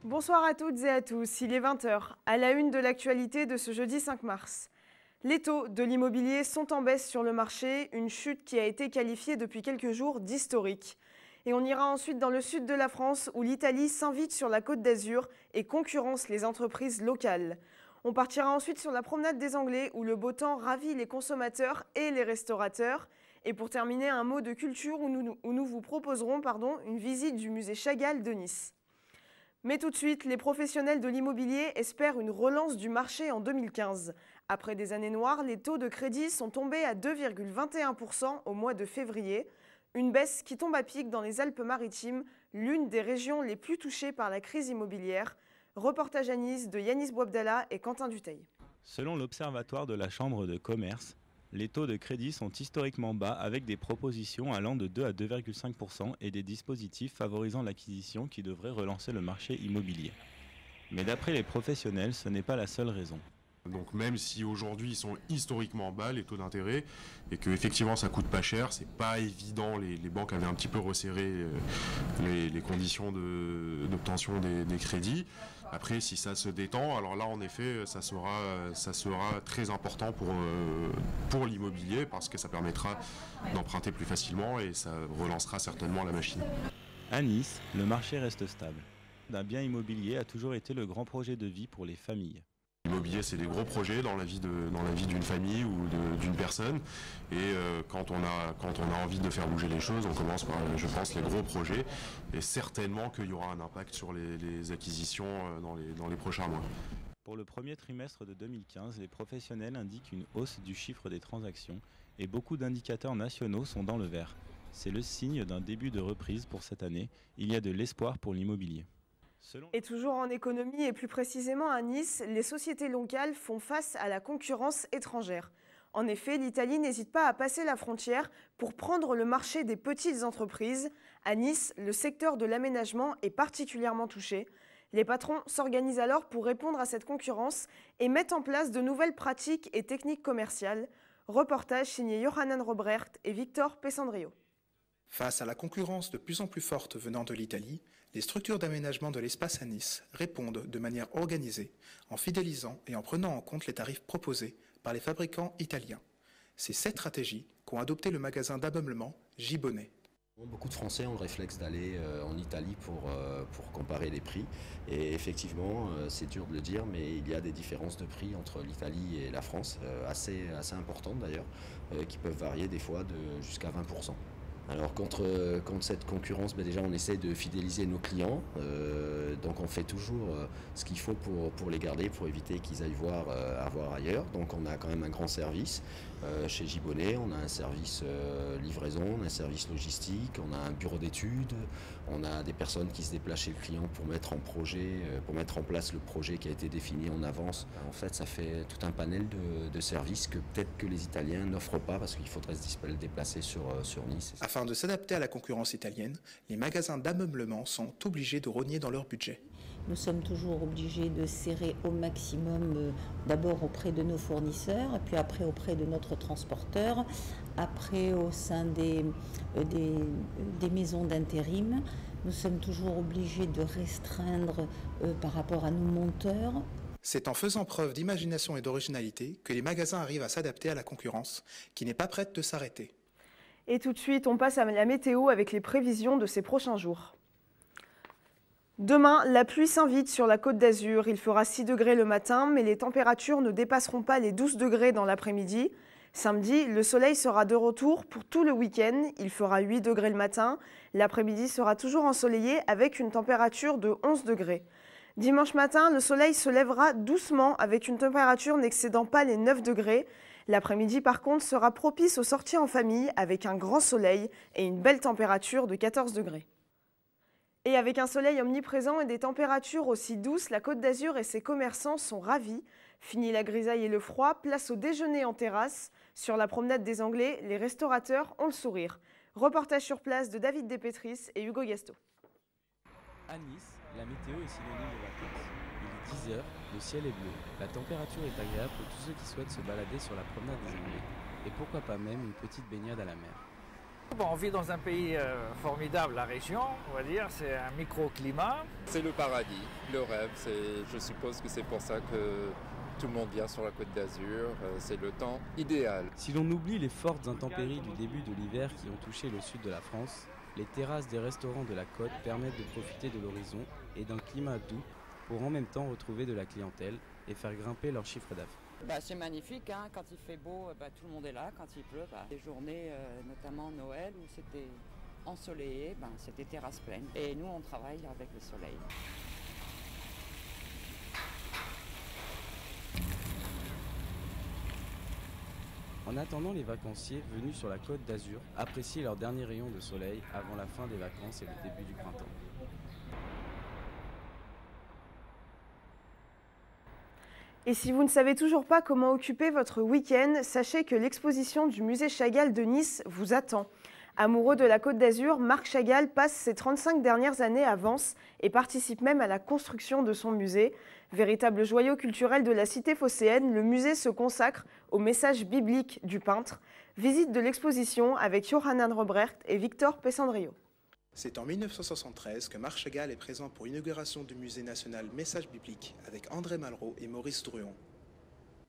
Bonsoir à toutes et à tous, il est 20 h. À la une de l'actualité de ce jeudi 5 mars. Les taux de l'immobilier sont en baisse sur le marché, une chute qui a été qualifiée depuis quelques jours d'historique. Et on ira ensuite dans le sud de la France où l'Italie s'invite sur la Côte d'Azur et concurrence les entreprises locales. On partira ensuite sur la promenade des Anglais où le beau temps ravit les consommateurs et les restaurateurs. Et pour terminer, un mot de culture où nous vous proposerons une visite du musée Chagall de Nice. Mais tout de suite, les professionnels de l'immobilier espèrent une relance du marché en 2015. Après des années noires, les taux de crédit sont tombés à 2,21% au mois de février. Une baisse qui tombe à pic dans les Alpes-Maritimes, l'une des régions les plus touchées par la crise immobilière. Reportage à Nice de Yanis Bouabdallah et Quentin Dutheil. Selon l'Observatoire de la Chambre de commerce, les taux de crédit sont historiquement bas avec des propositions allant de 2 à 2,5% et des dispositifs favorisant l'acquisition qui devraient relancer le marché immobilier. Mais d'après les professionnels, ce n'est pas la seule raison. Donc même si aujourd'hui ils sont historiquement bas les taux d'intérêt et que effectivement ça coûte pas cher, c'est pas évident, les banques avaient un petit peu resserré les conditions d'obtention des crédits. Après si ça se détend, alors là en effet ça sera très important pour l'immobilier parce que ça permettra d'emprunter plus facilement et ça relancera certainement la machine. À Nice, le marché reste stable. Un bien immobilier a toujours été le grand projet de vie pour les familles. L'immobilier, c'est des gros projets dans la vie d'une famille ou d'une personne. Et quand on a envie de faire bouger les choses, on commence par, je pense, les gros projets. Et certainement qu'il y aura un impact sur les acquisitions dans les prochains mois. Pour le premier trimestre de 2015, les professionnels indiquent une hausse du chiffre des transactions et beaucoup d'indicateurs nationaux sont dans le vert. C'est le signe d'un début de reprise pour cette année. Il y a de l'espoir pour l'immobilier. Et toujours en économie et plus précisément à Nice, les sociétés locales font face à la concurrence étrangère. En effet, l'Italie n'hésite pas à passer la frontière pour prendre le marché des petites entreprises. À Nice, le secteur de l'aménagement est particulièrement touché. Les patrons s'organisent alors pour répondre à cette concurrence et mettent en place de nouvelles pratiques et techniques commerciales. Reportage signé Johanan Robrecht et Victor Pessandrio. Face à la concurrence de plus en plus forte venant de l'Italie, les structures d'aménagement de l'espace à Nice répondent de manière organisée, en fidélisant et en prenant en compte les tarifs proposés par les fabricants italiens. C'est cette stratégie qu'ont adopté le magasin d'ameublement Gibonnet. Beaucoup de Français ont le réflexe d'aller en Italie pour comparer les prix. Et effectivement, c'est dur de le dire, mais il y a des différences de prix entre l'Italie et la France, assez importantes d'ailleurs, qui peuvent varier des fois jusqu'à 20%. Alors contre cette concurrence, déjà on essaie de fidéliser nos clients, donc on fait toujours ce qu'il faut pour les garder, pour éviter qu'ils aillent voir ailleurs. Donc on a quand même un grand service chez Gibonnet, on a un service livraison, on a un service logistique, on a un bureau d'études, on a des personnes qui se déplacent chez le client pour mettre en place le projet qui a été défini en avance. En fait, ça fait tout un panel de services que peut-être que les Italiens n'offrent pas parce qu'il faudrait se déplacer sur Nice. Afin de s'adapter à la concurrence italienne, les magasins d'ameublement sont obligés de rogner dans leur budget. Nous sommes toujours obligés de serrer au maximum, d'abord auprès de nos fournisseurs, puis après auprès de notre transporteur, après au sein des maisons d'intérim. Nous sommes toujours obligés de restreindre par rapport à nos monteurs. C'est en faisant preuve d'imagination et d'originalité que les magasins arrivent à s'adapter à la concurrence, qui n'est pas prête de s'arrêter. Et tout de suite, on passe à la météo avec les prévisions de ces prochains jours. Demain, la pluie s'invite sur la Côte d'Azur. Il fera 6 degrés le matin, mais les températures ne dépasseront pas les 12 degrés dans l'après-midi. Samedi, le soleil sera de retour pour tout le week-end. Il fera 8 degrés le matin. L'après-midi sera toujours ensoleillé avec une température de 11 degrés. Dimanche matin, le soleil se lèvera doucement avec une température n'excédant pas les 9 degrés. L'après-midi, par contre, sera propice aux sorties en famille avec un grand soleil et une belle température de 14 degrés. Et avec un soleil omniprésent et des températures aussi douces, la Côte d'Azur et ses commerçants sont ravis. Fini la grisaille et le froid, place au déjeuner en terrasse. Sur la promenade des Anglais, les restaurateurs ont le sourire. Reportage sur place de David Despétris et Hugo Gasto. À Nice, la météo est synonyme de vacances. Il est 10 h, le ciel est bleu. La température est agréable pour tous ceux qui souhaitent se balader sur la promenade des Anglais. Et pourquoi pas même une petite baignade à la mer. Bon, on vit dans un pays formidable, la région, on va dire, c'est un microclimat. C'est le paradis, le rêve, je suppose que c'est pour ça que tout le monde vient sur la Côte d'Azur, c'est le temps idéal. Si l'on oublie les fortes intempéries du début de l'hiver qui ont touché le sud de la France, les terrasses des restaurants de la côte permettent de profiter de l'horizon et d'un climat doux pour en même temps retrouver de la clientèle et faire grimper leur chiffre d'affaires. C'est magnifique, hein. Quand il fait beau, tout le monde est là. Quand il pleut, des journées, notamment Noël, où c'était ensoleillé, c'était terrasse pleine. Et nous, on travaille avec le soleil. En attendant, les vacanciers venus sur la Côte d'Azur apprécient leur dernier rayon de soleil avant la fin des vacances et le début du printemps. Et si vous ne savez toujours pas comment occuper votre week-end, sachez que l'exposition du musée Chagall de Nice vous attend. Amoureux de la Côte d'Azur, Marc Chagall passe ses 35 dernières années à Vence et participe même à la construction de son musée. Véritable joyau culturel de la cité phocéenne, le musée se consacre au message biblique du peintre. Visite de l'exposition avec Johanan Robrecht et Victor Pessandrio. C'est en 1973 que Marc Chagall est présent pour l'inauguration du musée national Message biblique avec André Malraux et Maurice Druon.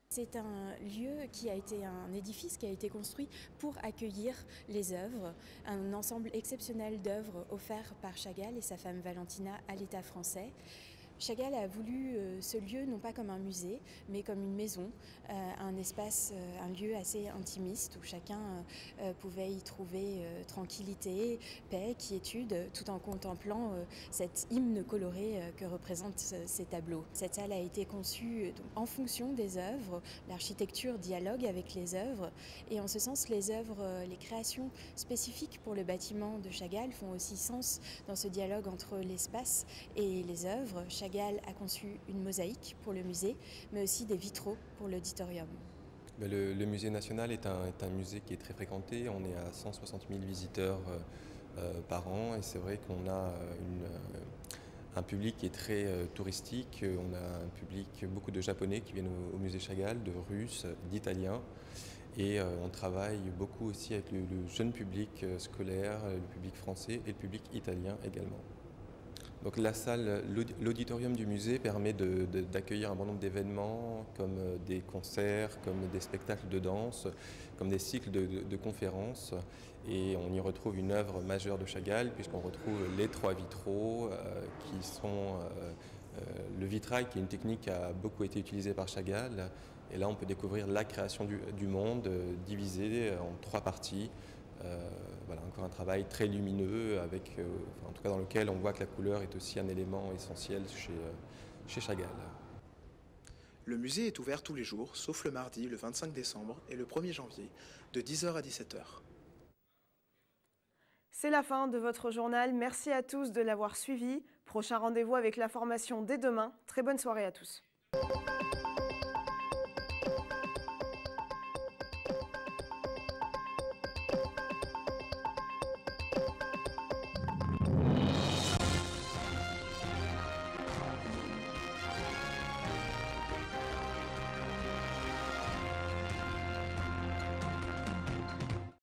C'est un lieu qui a été un édifice qui a été construit pour accueillir les œuvres, un ensemble exceptionnel d'œuvres offertes par Chagall et sa femme Valentina à l'État français. Chagall a voulu ce lieu non pas comme un musée, mais comme une maison, un espace, un lieu assez intimiste où chacun pouvait y trouver tranquillité, paix, quiétude, tout en contemplant cet hymne coloré que représentent ces tableaux. Cette salle a été conçue en fonction des œuvres, l'architecture dialogue avec les œuvres, et en ce sens, les œuvres, les créations spécifiques pour le bâtiment de Chagall font aussi sens dans ce dialogue entre l'espace et les œuvres. Chagall a conçu une mosaïque pour le musée, mais aussi des vitraux pour l'auditorium. Le musée national est un musée qui est très fréquenté. On est à 160 000 visiteurs par an et c'est vrai qu'on a un public qui est très touristique. On a un public, beaucoup de Japonais qui viennent au musée Chagall, de Russes, d'Italiens. Et on travaille beaucoup aussi avec le jeune public scolaire, le public français et le public italien également. Donc la salle, l'auditorium du musée permet d'accueillir un bon nombre d'événements comme des concerts, comme des spectacles de danse, comme des cycles de conférences. Et on y retrouve une œuvre majeure de Chagall puisqu'on retrouve les 3 vitraux qui sont le vitrail qui est une technique qui a beaucoup été utilisée par Chagall. Et là on peut découvrir la création du monde divisée en 3 parties. Voilà, encore un travail très lumineux, avec, en tout cas dans lequel on voit que la couleur est aussi un élément essentiel chez Chagall. Le musée est ouvert tous les jours, sauf le mardi, le 25 décembre et le 1er janvier, de 10h à 17h. C'est la fin de votre journal. Merci à tous de l'avoir suivi. Prochain rendez-vous avec l'information dès demain. Très bonne soirée à tous.